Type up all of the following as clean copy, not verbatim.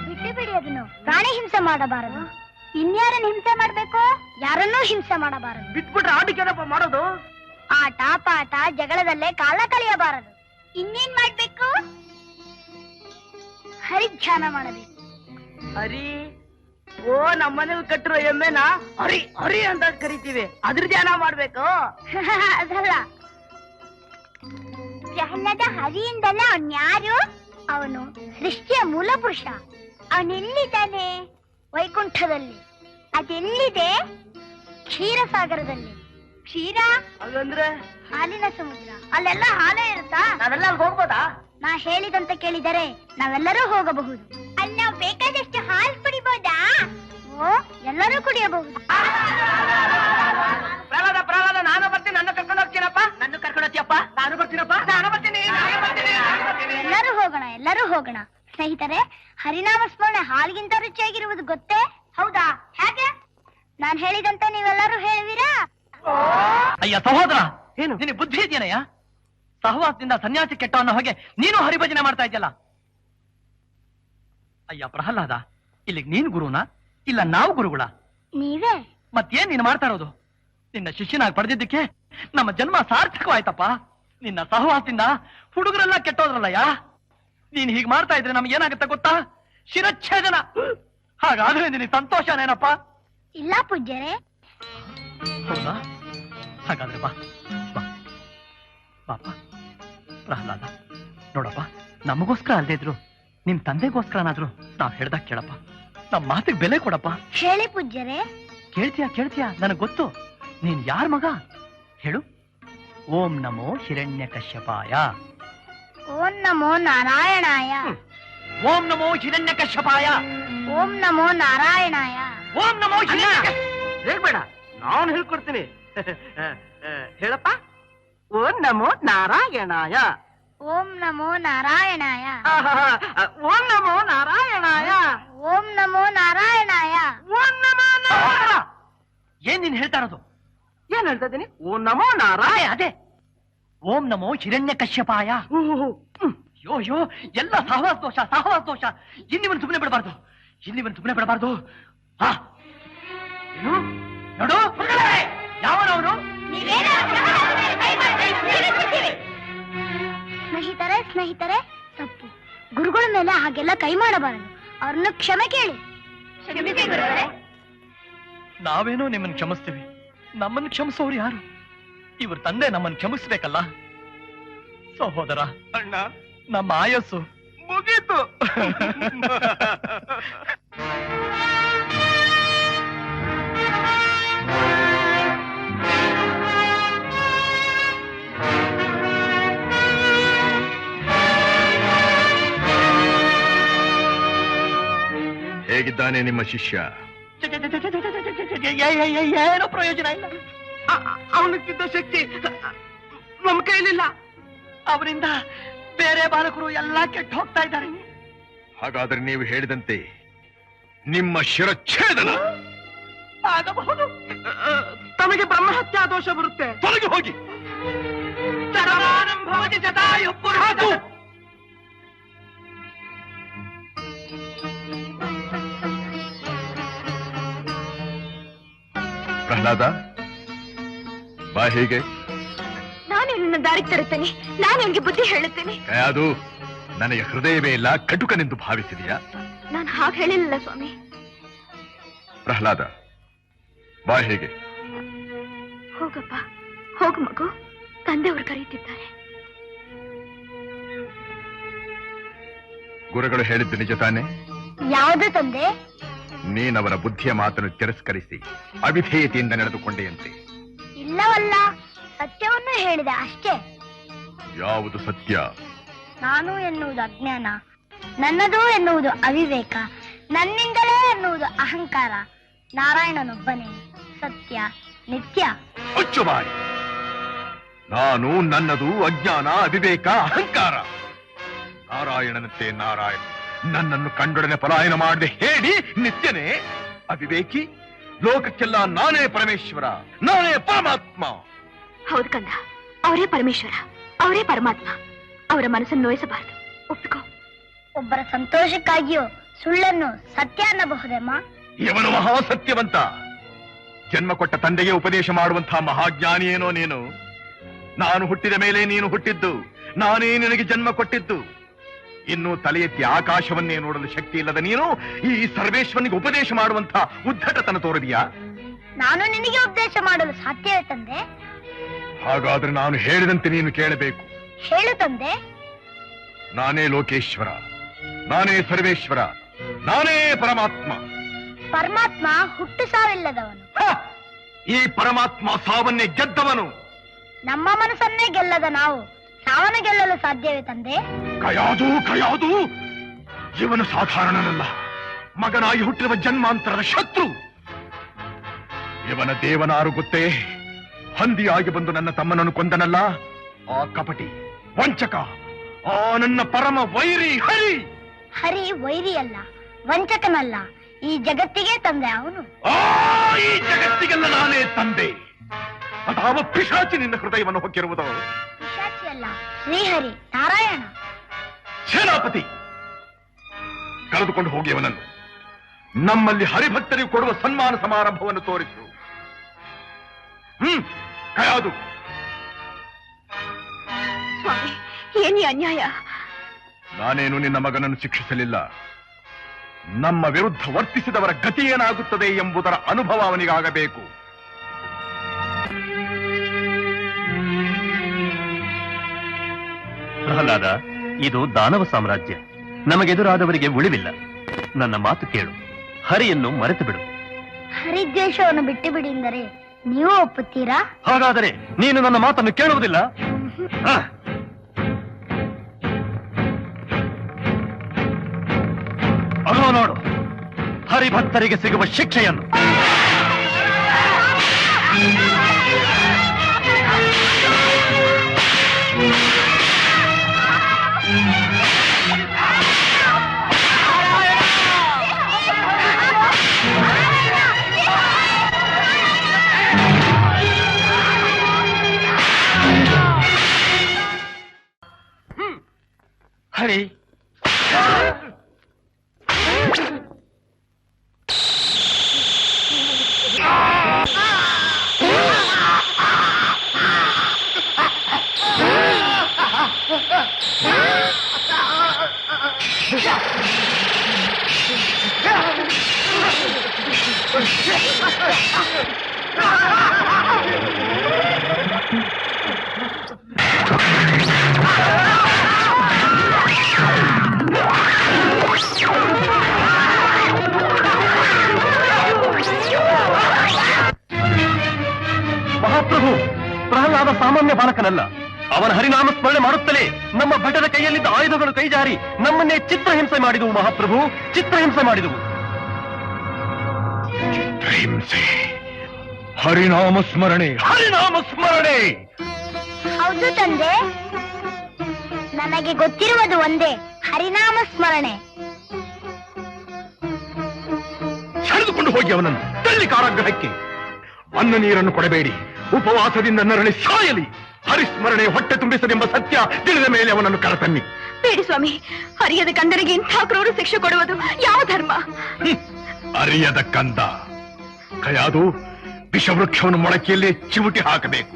ಬಿಟ್ಟು ಬಿಡಿ ಅದನ್ನು. ಪ್ರಾಣಿ ಹಿಂಸೆ ಮಾಡಬಾರದು. ಇನ್ಯಾರನ್ನು ಹಿಂಸೆ ಮಾಡ್ಬೇಕು? ಯಾರನ್ನೂ ಹಿಂಸೆ ಮಾಡಬಾರದು. ಬಿಟ್ಬಿಟ್ರೆ ಆಟಕ್ಕೇನಪ್ಪ ಮಾಡೋದು? ಆಟ ಪಾಠ ಜಗಳದಲ್ಲೇ ಕಾಲ ಕಳೆಯಬಾರದು. ಇನ್ನೇನ್ ಮಾಡ್ಬೇಕು? ಹರಿಧ್ಯಾನ ಮಾಡಬೇಕು. ಹರಿ ಓ ನಮ್ಮನೇಲಿ ಕಟ್ಟಿರೋ ಎಮ್ಮೆನ ಹರಿ ಹರಿ ಅಂತ ಕರಿತೀವಿ, ಅದ್ರ ಧ್ಯಾನ ಮಾಡ್ಬೇಕು. ಅದಲ್ಲ, ಪ್ರಹ್ಲಾದ ಹರಿ ಎಂದಲ್ಲ. ಅವನ್ ಯಾರು? ಅವನು ಸೃಷ್ಟಿಯ ಮೂಲ ಪುರುಷ. ಅವನೆಲ್ಲಿದ್ದಾನೆ? ವೈಕುಂಠದಲ್ಲಿ. ಅದೆಲ್ಲಿದೆ? ಕ್ಷೀರಸಾಗರದಲ್ಲಿ. ಕ್ಷೀರ ಹಾಗಂದ್ರೆ ಹಾಲಿನ ಸಮುದ್ರ. ಅಲ್ಲೆಲ್ಲ ಹಾಲೇ ಇರುತ್ತಾ? ನಾವೆಲ್ಲ ಅಲ್ಲಿ ಹೋಗ್ಬೋದಾ? ನಾ ಹೇಳಿದಂತ ಕೇಳಿದರೆ ನಾವೆಲ್ಲರೂ ಹೋಗಬಹುದು. ಅಲ್ಲಿ ನಾವು ಬೇಕಾದಷ್ಟು ಹಾಲು ಕುಡಿಬಹುದಾ? ಓ, ಎಲ್ಲರೂ ಕುಡಿಯಬಹುದು. ಪ್ರಹ್ಲಾದ ಪ್ರಹ್ಲಾದ, ನಾನು ಬರ್ತೀನಿ. ನನ್ನ ಕರ್ಕೊಂಡು ಹೋಗ್ತೀನಪ್ಪ. ನನ್ನ ಕರ್ಕೊಂಡು ಹೋಗ್ತೀಯಪ್ಪ? ನಾನು ಬರ್ತೀನಪ್ಪ. ನಾನು ಬರ್ತೀನಿ. ಎಲ್ಲರೂ ಹೋಗೋಣ, ಎಲ್ಲರೂ ಹೋಗೋಣ. ಸ್ನೇಹಿತರೆ, ಹರಿನಾಮ ಸ್ಮರಣೆ ಹಾಲಿಗಿಂತ ರುಚಿಯಾಗಿರುವುದು ಗೊತ್ತೇ? ಹೌದಾ? ಹೇಗೆ? ನಾನ್ ಹೇಳಿದಂತೆ ನೀವೆಲ್ಲರೂ ಹೇಳುವಿರಾ? ಅಯ್ಯ ಸಹೋದರ, ಏನು ನಿನಗೆ ಬುದ್ಧಿ ಇದೆಯನಯ್ಯ? ಸಹವಾಸದಿಂದ ಸನ್ಯಾಸಿ ಕೆಟ್ಟ ಅನ್ನೋ ಹಾಗೆ ನೀನು ಹರಿಭಜನೆ ಮಾಡ್ತಾ ಇದ್ಯಲ್ಲ. ಅಯ್ಯ ಪ್ರಹ್ಲಾದ, ಇಲ್ಲಿಗೆ ನೀನು ಗುರುನಾ ಇಲ್ಲ ನಾವು ಗುರುಗಳ? ನೀವೇ. ಮತ್ತೇನ್ ನೀನು ಮಾಡ್ತಾ ಇರೋದು? ನಿನ್ನ ಶಿಷ್ಯನಾಗಿ ಪಡೆದಿದ್ದಕ್ಕೆ ನಮ್ಮ ಜನ್ಮ ಸಾರ್ಥಕವಾಯ್ತಪ್ಪ. ನಿನ್ನ ಸಹವಾಸದಿಂದ ಹುಡುಗರೆಲ್ಲ ಕೆಟ್ಟೋದ್ರಲ್ಲಯ್ಯ. ನೀನ್ ಹೀಗ್ ಮಾಡ್ತಾ ಇದ್ರೆ ನಮ್ಗೆ ಏನಾಗುತ್ತೆ ಗೊತ್ತಾ? ಶಿರಚ್ಛೇದನ. ಹಾಗಾದ್ರೆ ನಿನಗೆ ಸಂತೋಷನೇನಪ್ಪ? ಇಲ್ಲ ಪೂಜ್ಯರೇ. ಹೌದಾ? ಹಾಗಾದ್ರೆ ಬಾ ಬಾ ಬಾಪ. ಪ್ರಹ್ಲಾದ ನೋಡಪ್ಪ, ನಮಗೋಸ್ಕರ ಅಲ್ಲದೆ ಇದ್ರು ನಿಮ್ ತಂದೆಗೋಸ್ಕರನಾದ್ರು ನಾವ್ ಹೇಳ್ದಾಗ ಕೇಳಪ್ಪ. ನಮ್ ಮಾತಿಗೆ ಬೆಲೆ ಕೊಡಪ್ಪ. ಹೇಳಿ ಪೂಜ್ಯರೇ. ಕೇಳ್ತೀಯಾ ನನಗ್ ಗೊತ್ತು. ನೀನ್ ಯಾರ ಮಗ ಹೇಳು? ಓಂ ನಮೋ ಹಿರಣ್ಯಕಶ್ಯಪಾಯ. ಓಂ ನಮೋ ನಾರಾಯಣಾಯ. ಓಂ ನಮೋ ಹಿರಣ್ಯಕಶ್ಯಪಾಯ. ಓಂ ನಮೋ ನಾರಾಯಣಾಯ. ಓಂ ನಮೋ ಹೇಳ್ಬೇಡ, ನಾನು ಹೇಳ್ಕೊಡ್ತೀನಿ. ಹೇಳಪ್ಪ. ಓಂ ನಮೋ ನಾರಾಯಣಾಯ. ಓಂ ನಮೋ ನಾರಾಯಣಾಯ. ಓಂ ನಮೋ ನಾರಾಯಣಾಯ. ಓಂ ನಮೋ ನಾರಾಯಣಾಯ. ಓಂ ನಮೋ ನಾರಾಯಣ. ಏನ್ ನೀನ್ ಹೇಳ್ತಾ ಇರೋದು? ಏನ್ ಹೇಳ್ತಾ ಇದ್ದೀನಿ? ಓಂ ನಮೋ ನಾರಾಯಣ. ಅದೇ ಓಂ ನಮೋ ಹಿರಣ್ಯಕಶ್ಯಪಾಯ. ಯೋ ಎಲ್ಲ ಸಹವಾಸ ದೋಷ. ಇನ್ನಿವನ್ ಸುಮ್ಮನೆ ಬಿಡಬಾರ್ದು. ಹಾ ಏನು ನೋಡು, ಯಾವನವನು? ಸ್ನೇಹಿತರೆ, ತಪ್ಪು. ಗುರುಗಳ ಮೇಲೆ ಹಾಗೆಲ್ಲ ಕೈ ಮಾಡಬಾರದು. ಅವ್ರನ್ನ ಕ್ಷಮೆ ಕೇಳಿ. ನಾವೇನೋ ನಿಮ್ಮನ್ನು ಕ್ಷಮಿಸ್ತೀವಿ, ನಮ್ಮನ್ನು ಕ್ಷಮಿಸೋರು ಯಾರು? ಇವ್ರ ತಂದೆ ನಮ್ಮನ್ನು ಕ್ಷಮಿಸ್ಬೇಕಲ್ಲ. ಸಹೋದರ, ಅಣ್ಣ, ನಮ್ಮ ಆಯಸ್ಸು ಮುಗೀತು. ಹೇಗಿದ್ದಾನೆ ನಿಮ್ಮ ಶಿಷ್ಯ? ಏನೋ ಪ್ರಯೋಜನ ಇಲ್ಲ. ಅವನಿಗಿದ್ದ ಶಕ್ತಿ ನಮ್ಮ ಕೈಲಿಲ್ಲ. ಅವರಿಂದ ಬೇರೆ ಬಾಲಕರು ಎಲ್ಲ ಕೆಟ್ಟು ಹೋಗ್ತಾ ಇದ್ದಾರೆ. ಹಾಗಾದ್ರೆ ನೀವು ಹೇಳಿದಂತೆ ನಿಮ್ಮ ಶಿರಚ್ಛೇದನ ಆಗಬಹುದು. ತಮಗೆ ಬ್ರಹ್ಮಹತ್ಯಾ ದೋಷ ಬರುತ್ತೆ. ತೊಲಗಿ ಹೋಗಿ. ಪ್ರಹ್ಲಾದ, ಬಾ. ಹೀಗೆ ನಾನು ನಿನ್ನ ದಾರಿಗೆ ತರುತ್ತೇನೆ. ನಾನು ಅವನಿಗೆ ಬುದ್ಧಿ ಹೇಳುತ್ತೇನೆ. ಅದು ನನಗೆ ಹೃದಯವೇ ಇಲ್ಲ, ಕಟುಕನೆಂದು ಭಾವಿಸಿದೆಯಾ? ನಾನು ಹಾಗೆ ಹೇಳಿಲ್ಲ ಸ್ವಾಮಿ. ಪ್ರಹ್ಲಾದ, ಬಾ. ಹೇಗೆ ಹೋಗಪ್ಪ, ಹೋಗು ಮಗು. ತಂದೆಯವರು ಕರೆಯುತ್ತಿದ್ದಾರೆ. ಗುರುಗಳು ಹೇಳಿದ್ದು ನಿಜ ತಾನೆ? ಯಾವುದೇ ತಂದೆ? ನೀನವರ ಬುದ್ಧಿಯ ಮಾತನ್ನು ತಿರಸ್ಕರಿಸಿ ಅವಿಧೇಯತೆಯಿಂದ ನಡೆದುಕೊಂಡೆಯಂತೆ. ಇಲ್ಲವಲ್ಲ, ಸತ್ಯವನ್ನು ಹೇಳಿದೆ ಅಷ್ಟೇ. ಯಾವುದು ಸತ್ಯ? ನಾನು ಎನ್ನುವುದು ಅಜ್ಞಾನ, ನನ್ನದು ಎನ್ನುವುದು ಅವಿವೇಕ, ನನ್ನಿಂದಲೇ ಎನ್ನುವುದು ಅಹಂಕಾರ. ನಾರಾಯಣನೊಬ್ಬನೇ ಸತ್ಯ, ನಿತ್ಯ. ಹುಚ್ಚು ಬಾಯಿ. ನಾನು, ನನ್ನದು, ಅಜ್ಞಾನ, ಅವಿವೇಕ, ಅಹಂಕಾರ ನಾರಾಯಣನಂತೆ ನಾರಾಯಣ ನನ್ನನ್ನು ಕಂಡೊಡನೆ ಪಲಾಯನ ಮಾಡದೆ ಹೇಳಿ ನಿತ್ಯನೇ ಅವಿವೇಕಿ. ಲೋಕಕ್ಕೆಲ್ಲ ನಾನೇ ಪರಮೇಶ್ವರ, ನಾನೇ ಪರಮಾತ್ಮ. ಹೌದು ಕಂದ, ಅವರೇ ಪರಮೇಶ್ವರ, ಅವರೇ ಪರಮಾತ್ಮ. ಅವರ ಮನಸ್ಸನ್ನು ನೋಯಿಸಬಾರದು, ಒಪ್ಪಿಕೋ. ಒಬ್ಬರ ಸಂತೋಷಕ್ಕಾಗಿಯೂ ಸುಳ್ಳನ್ನು ಸತ್ಯ ಅನ್ನಬಹುದಮ್ಮ. ಇವನು ಮಹಾಸತ್ಯವಂತ. ಜನ್ಮ ಕೊಟ್ಟ ತಂದೆಗೆ ಉಪದೇಶ ಮಾಡುವಂತಹ ಮಹಾಜ್ಞಾನಿಯೇನೋ ನೀನು. ನಾನು ಹುಟ್ಟಿದ ಮೇಲೆ ನೀನು ಹುಟ್ಟಿದ್ದು, ನಾನೇ ನಿನಗೆ ಜನ್ಮ ಕೊಟ್ಟಿದ್ದು. ಇನ್ನು ತಲೆ ಎತ್ತಿ ಆಕಾಶವನ್ನೇ ನೋಡಲು ಶಕ್ತಿ ಇಲ್ಲದ ನೀನು ಈ ಸರ್ವೇಶ್ವರನಿಗೆ ಉಪದೇಶ ಮಾಡುವಂತಹ ಉದ್ದಟತನ ತೋರಿದೆಯಾ? ನಾನು ನಿನಗೆ ಉಪದೇಶ ಮಾಡಲು ಸಾಧ್ಯವೇ ತಂದೆ? ಹಾಗಾದ್ರೆ ನಾನು ಹೇಳಿದಂತೆ ನೀನು ಕೇಳಬೇಕು. ಹೇಳು ತಂದೆ. ನಾನೇ ಲೋಕೇಶ್ವರ, ನಾನೇ ಸರ್ವೇಶ್ವರ, ನಾನೇ ಪರಮಾತ್ಮ. ಪರಮಾತ್ಮ ಹುಟ್ಟು ಸಾವಿಲ್ಲದವನು. ಈ ಪರಮಾತ್ಮ ಸಾವನ್ನೇ ಗೆದ್ದವನು. ನಮ್ಮ ಮನಸ್ಸನ್ನೇ ಗೆಲ್ಲದ ನಾವು ಸಾವನ್ನು ಗೆಲ್ಲಲು ಸಾಧ್ಯವೇ ತಂದೆ? ಕಯಾದು ಇವನು ಸಾಧಾರಣನಲ್ಲ. ಮಗನಾಗಿ ಹುಟ್ಟಿರುವ ಜನ್ಮಾಂತರದ ಶತ್ರು. ಇವನ ದೇವನಾರು ಗೊತ್ತೇ? ಹಂದಿಯಾಗಿ ಬಂದು ನನ್ನ ತಮ್ಮನನ್ನು ಕೊಂದನಲ್ಲ ಆ ಕಪಟಿ ವಂಚಕ, ಆ ನನ್ನ ಪರಮ ವೈರಿ ಹರಿ. ಹರಿ ವೈರಿಯಲ್ಲ, ವಂಚಕನಲ್ಲ, ಈ ಜಗತ್ತಿಗೆ ತಂದೆ ಅವನು. ಈ ಜಗತ್ತಿಗೆಲ್ಲ ನಾನೇ ತಂದೆ. ಅದಾವ ಪಿಶಾಚಿ ನಿನ್ನ ಹೃದಯವನ್ನು ಹೊಕ್ಕಿರುವುದು? ಪಿಶಾಚಿ ಅಲ್ಲ, ಶ್ರೀಹರಿ ನಾರಾಯಣ. ಸೇನಾಪತಿ, ಕರೆದುಕೊಂಡು ಹೋಗಿಯವನನ್ನು. ನಮ್ಮಲ್ಲಿ ಹರಿಭಕ್ತರಿಗೆ ಕೊಡುವ ಸನ್ಮಾನ ಸಮಾರಂಭವನ್ನು ತೋರಿಸು. ಕಯಾದು. ಸ್ವಾಮಿ, ಏನಿ ಅನ್ಯಾಯ? ನಾನೇನು ನಿನ್ನ ಮಗನನ್ನು ಶಿಕ್ಷಿಸಲಿಲ್ಲ. ನಮ್ಮ ವಿರುದ್ಧ ವರ್ತಿಸಿದವರ ಗತಿ ಏನಾಗುತ್ತದೆ ಎಂಬುದರ ಅನುಭವ ಅವನಿಗಾಗಬೇಕು. ಪ್ರಹ್ಲಾದ, ಇದು ದಾನವ ಸಾಮ್ರಾಜ್ಯ. ನಮಗೆದುರಾದವರಿಗೆ ಉಳಿವಿಲ್ಲ. ನನ್ನ ಮಾತು ಕೇಳು, ಹರಿಯನ್ನು ಮರೆತು ಬಿಡು. ಹರಿದ್ವೇಷವನ್ನು ಬಿಟ್ಟು ಬಿಡಿ ಎಂದರೆ ನೀವು ಒಪ್ಪುತ್ತೀರಾ? ಹಾಗಾದರೆ ನೀನು ನನ್ನ ಮಾತನ್ನು ಕೇಳುವುದಿಲ್ಲ? ಅಗೋ ನೋಡು, ಹರಿಭಕ್ತರಿಗೆ ಸಿಗುವ ಶಿಕ್ಷೆಯನ್ನು. ಹರಿ, ಮಹಾಪ್ರಭು, ಪ್ರಹ್ಲಾದ ಸಾಮಾನ್ಯ ಬಾಲಕನಲ್ಲ. ಅವನ ಹರಿನಾಮ ಸ್ಮರಣೆ ಮಾಡುತ್ತಲೇ ನಮ್ಮ ಭಟರ ಕೈಯಲ್ಲಿದ್ದ ಆಯುಧಗಳು ಕೈಜಾರಿ ನಮ್ಮನ್ನೇ ಚಿತ್ರಹಿಂಸೆ ಮಾಡಿದವು. ಮಹಾಪ್ರಭು, ಚಿತ್ರಹಿಂಸೆ ಮಾಡಿದವು. ಚಿತ್ರಹಿಂಸೆ? ಹರಿನಾಮ ಸ್ಮರಣೆ, ಹರಿನಾಮ ಸ್ಮರಣೆ. ಹೌದು ತಂದೆ, ನನಗೆ ಗೊತ್ತಿರುವುದು ಒಂದೇ, ಹರಿನಾಮ ಸ್ಮರಣೆ. ಸೆಳೆದುಕೊಂಡು ಹೋಗಿ ಅವನನ್ನು ತಳ್ಳಿ ಕಾರಾಗೃಹಕ್ಕೆ. ಅನ್ನ ನೀರನ್ನು ಕೊಡಬೇಡಿ, ಉಪವಾಸದಿಂದ ನರಳಿ ಸಾಯಲಿ. ಹರಿಸ್ಮರಣೆ ಹೊಟ್ಟೆ ತುಂಬಿಸದೆಂಬ ಸತ್ಯ ತಿಳಿದ ಮೇಲೆ ಅವನನ್ನು ಕರೆತನ್ನಿ. ಬೇಡಿ ಸ್ವಾಮಿ, ಅರಿಯದ ಕಂದರಿಗೆ ಇಂಥ ಕ್ರೂರ ಶಿಕ್ಷೆ ಕೊಡುವುದು ಯಾವ ಧರ್ಮ? ಅರಿಯದ ಕಂದ ಕಯಾದು, ವಿಷವೃಕ್ಷವನ್ನು ಮೊಳಕೆಯಲ್ಲೇ ಚಿವುಟಿ ಹಾಕಬೇಕು.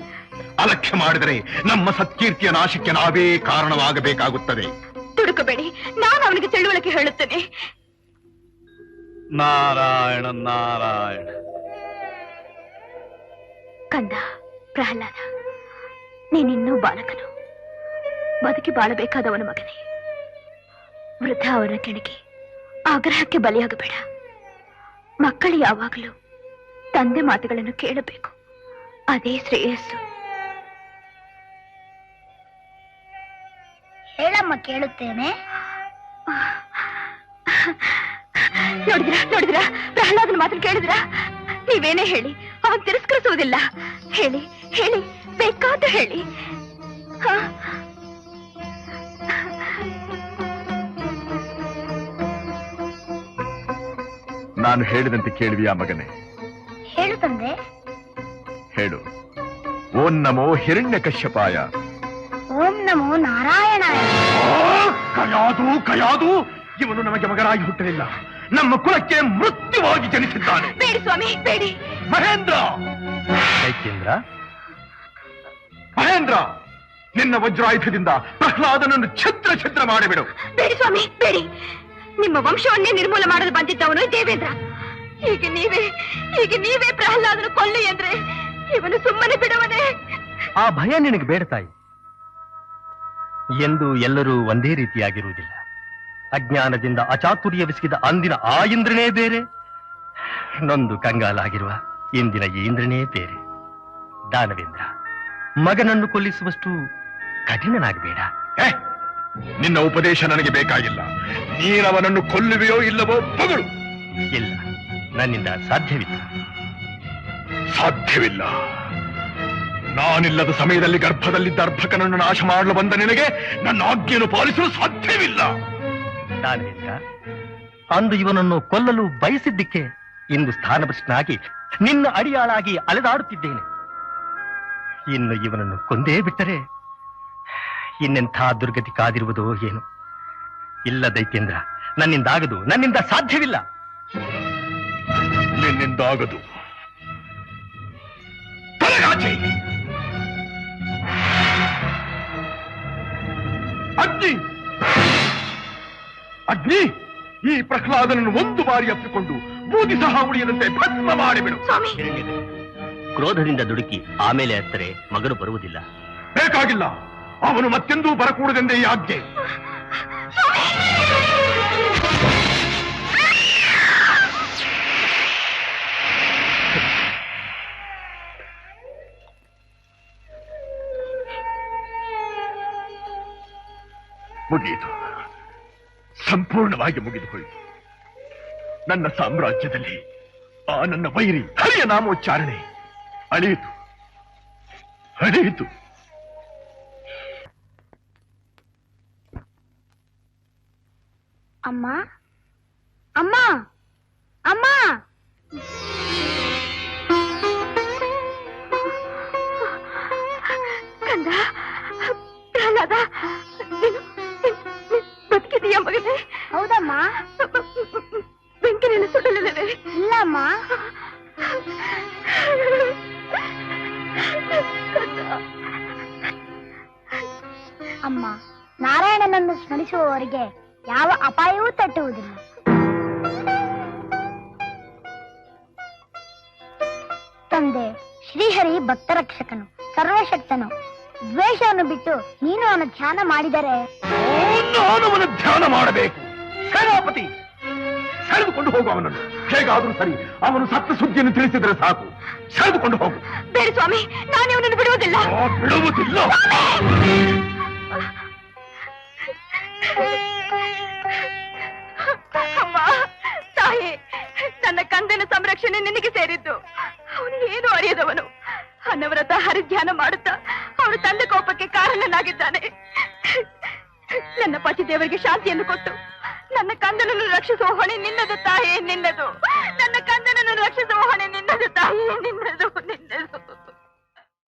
ಅಲಕ್ಷ್ಯ ಮಾಡಿದರೆ ನಮ್ಮ ಸತ್ಕೀರ್ತಿಯ ನಾಶಕ್ಕೆ ನಾವೇ ಕಾರಣವಾಗಬೇಕಾಗುತ್ತದೆ. ತುಡುಕಬೇಡಿ, ನಾನು ಅವನಿಗೆ ತಿಳುವಳಿಕೆ ಹೇಳುತ್ತೇನೆ. ನಾರಾಯಣ ನಾರಾಯಣ. ಕಂದ ಪ್ರಹ್ಲಾದ, ನೀನಿನ್ನೂ ಬಾಲಕನು, ಬದುಕಿ ಬಾಳಬೇಕಾದವನ ಮಗನೇ. ವೃದ್ಧ ಅವರ ಕೆಣಕಿ ಆಗ್ರಹಕ್ಕೆ ಬಲಿಯಾಗಬೇಡ. ಮಕ್ಕಳು ಯಾವಾಗಲೂ ತಂದೆ ಮಾತುಗಳನ್ನು ಕೇಳಬೇಕು, ಅದೇ ಶ್ರೇಯಸ್ಸು. ಹೇಳಮ್ಮ, ಕೇಳುತ್ತೇನೆ. ನೋಡಿದ್ರಾ ಪ್ರಹ್ಲಾದನ ಮಾತನ್ನು ಕೇಳಿದ್ರಾ? ನೀವೇನೇ ಹೇಳಿ ಅವನ್ ತಿರಸ್ಕರಿಸುವುದಿಲ್ಲ. ಹೇಳಿ ಹೇಳಿ, ಬೇಕಾದ ಹೇಳಿ. ನಾನು ಹೇಳಿದಂತೆ ಕೇಳುವಿಯಾ ಮಗನೇ? ಹೇಳು ತಂದೆ. ಹೇಳು. ಓಂ ನಮೋ ಹಿರಣ್ಯ ಕಶ್ಯಪಾಯ. ಓಂ ನಮೋ ನಾರಾಯಣಾಯ. ಕಯಾದು ಇವನು ನಮಗೆ ಮಗನಾಗಿ ಹುಟ್ಟಲಿಲ್ಲ, ನಮ್ಮ ಕುಲಕ್ಕೆ ಮೃತ್ಯುವಾಗಿ ಜನಿಸಿದ್ದಾನೆ. ಬೇಡಿ ಸ್ವಾಮಿ, ಬೇಡಿ. ಮಹೇಂದ್ರ, ಮಹೇಂದ್ರ, ನಿನ್ನ ವಜ್ರಾಯುಧದಿಂದ ಪ್ರಹ್ಲಾದನನ್ನು ಛಿದ್ರ ಛಿದ್ರ ಮಾಡಿಬಿಡು. ಬೇಡಿ ಸ್ವಾಮಿ, ಬೇಡಿ. ನಿಮ್ಮ ವಂಶವನ್ನೇ ನಿರ್ಮೂಲ ಮಾಡಲು ಬಂದಿದ್ದವನು ದೇವೇಂದ್ರ. ಈಗ ನೀವೇ ಪ್ರಹ್ಲಾದನು ಕೊಲ್ಲಿ ಅಂದ್ರೆ ಇವನು ಸುಮ್ಮನೆ ಬಿಡುವನೇ? ಆ ಭಯ ನಿನಗೆ ಬೇಡ ತಾಯಿ. ಎಂದು ಎಲ್ಲರೂ ಒಂದೇ ರೀತಿಯಾಗಿರುವುದಿಲ್ಲ. ಅಜ್ಞಾನದಿಂದ ಅಚಾತುರ್ಯವೆಸಗಿದ ಅಂದಿನ ಆ ಇಂದ್ರನೇ ಬೇರೆ, ನೊಂದು ಕಂಗಾಲಾಗಿರುವ ಇಂದಿನ ಈ ಇಂದ್ರನೇ ಬೇರೆ. ದಾನವೇಂದ್ರ, ಮಗನನ್ನು ಕೊಲ್ಲಿಸುವಷ್ಟು ಕಠಿಣನಾಗಬೇಡ. ನಿನ್ನ ಉಪದೇಶ ನನಗೆ ಬೇಕಾಗಿಲ್ಲ. ನೀನವನನ್ನು ಕೊಲ್ಲುವೆಯೋ ಇಲ್ಲವೋ ಮಗಳು? ಇಲ್ಲ, ನನ್ನಿಂದ ಸಾಧ್ಯವಿಲ್ಲ. ಸಾಧ್ಯವಿಲ್ಲ. ನಾನಿಲ್ಲದ ಸಮಯದಲ್ಲಿ ಗರ್ಭದಲ್ಲಿದ್ದ ಅರ್ಭಕನನ್ನು ನಾಶ ಮಾಡಲು ಬಂದ ನಿನಗೆ ನನ್ನ ಆಜ್ಞೆಯನ್ನು ಪಾಲಿಸಲು ಸಾಧ್ಯವಿಲ್ಲ. ದಾನವೇಂದ್ರ, ಅಂದು ಇವನನ್ನು ಕೊಲ್ಲಲು ಬಯಸಿದ್ದಕ್ಕೆ ಇಂದು ಸ್ಥಾನಭ್ರಷ್ಟನಾಗಿ ನಿನ್ನ ಅಡಿಯಾಳಾಗಿ ಅಲೆದಾಡುತ್ತಿದ್ದೇನೆ. ಇನ್ನು ಇವನನ್ನು ಕೊಂದೇ ಬಿಟ್ಟರೆ ಇನ್ನೆಂಥ ದುರ್ಗತಿ ಕಾದಿರುವುದೋ ಏನು. ಇಲ್ಲ ದೈತ್ಯೇಂದ್ರ, ನನ್ನಿಂದಾಗದು, ನನ್ನಿಂದ ಸಾಧ್ಯವಿಲ್ಲ. ನಿನ್ನಿಂದಾಗದು. ತಲೆಗಾಚೆ. ಅಗ್ನಿ, ಅಗ್ನಿ, ಈ ಪ್ರಹ್ಲಾದನನ್ನು ಒಂದು ಬಾರಿ ಅಪ್ಪಿಕೊಂಡು ಬೂದಿ ಸಹ ಉಳಿಯದಂತೆ ಭಸ್ಮ ಮಾಡಿಬಿಡು. ಸ್ವಾಮಿ, ಕ್ರೋಧದಿಂದ ದುಡುಕಿ ಆಮೇಲೆ ಹತ್ತರೆ ಮಗನು ಬರುವುದಿಲ್ಲ. ಬೇಕಾಗಿಲ್ಲ, ಅವನು ಮತ್ತೆಂದೂ ಬರಕೂಡದೆಂದೇ ಈ ಆಜ್ಞೆ. ಮುಗಿಯಿತು, ಸಂಪೂರ್ಣವಾಗಿ ಮುಗಿದು ಹೋಯಿತು. ನನ್ನ ಸಾಮ್ರಾಜ್ಯದಲ್ಲಿ ಆ ನನ್ನ ವೈರಿ ಹರಿಯ ನಾಮೋಚ್ಚಾರಣೆ ಅಳಿಯಿತು, ಅಳಿಯಿತು. ಅಮ್ಮ, ಅಮ್ಮ, ಅಮ್ಮ. ಕಂದ, ಪ್ರಹ್ಲಾದ, ಬದುಕಿದೀಯ ಮಗನೇ? ಹೌದಮ್ಮ. ಬೆಂಕಿನ ಸುಡಲಿಲ್ಲವೇ? ಇಲ್ಲಮ್ಮ. ಅಮ್ಮ, ನಾರಾಯಣನನ್ನು ಸ್ಮರಿಸುವವರಿಗೆ ಯಾವ ಅಪಾಯವೂ ತಟ್ಟುವುದಿಲ್ಲ. ತಂದೆ, ಶ್ರೀಹರಿ ಭಕ್ತರಕ್ಷಕನು, ಸರ್ವಶಕ್ತನು. ದ್ವೇಷವನ್ನು ಬಿಟ್ಟು ನೀನು ಅವನ ಧ್ಯಾನ ಮಾಡಿದರೆ ನಾನು ಅವನ ಧ್ಯಾನ ಮಾಡಬೇಕು. ಸೇನಾಪತಿ, ಸೆಳೆದುಕೊಂಡು ಹೋಗು ಅವನನ್ನು. ಹೇಗಾದ್ರೂ ಸರಿ, ಅವನು ಸತ್ತ ಸುದ್ದಿಯನ್ನು ತಿಳಿಸಿದರೆ ಸಾಕು. ಸೆಳೆದುಕೊಂಡು ಹೋಗು. ಬೇಡ ಸ್ವಾಮಿ, ನಾನು ಅವನನ್ನು ಬಿಡುವುದಿಲ್ಲ. ಬಿಡುವುದಿಲ್ಲ. ಅಮ್ಮ, ತಾಯಿ, ನನ್ನ ಕಂದನ ಸಂರಕ್ಷಣೆ ನಿನಗೆ ಸೇರಿದ್ದು. ಅವನು ಏನು ಅರಿಯದವನು. ಅನವರತ ಹರಿಧ್ಯಾನ ಮಾಡುತ್ತಾ ಅವನು ತಂದೆ ಕೋಪಕ್ಕೆ ಕಾರಣನಾಗಿದ್ದಾನೆ. ನನ್ನ ಪತಿ ದೇವರಿಗೆ ಶಾಂತಿಯನ್ನು ಕೊಟ್ಟು ನನ್ನ ಕಂದನನ್ನು ರಕ್ಷಿಸುವ ಹೊಣೆ ನಿನ್ನದು ತಾಯಿ, ನಿನ್ನದು. ನನ್ನ ಕಂದನನ್ನು ರಕ್ಷಿಸುವ ಹೊಣೆ ನಿನ್ನದು ತಾಯಿ, ನಿನ್ನದು.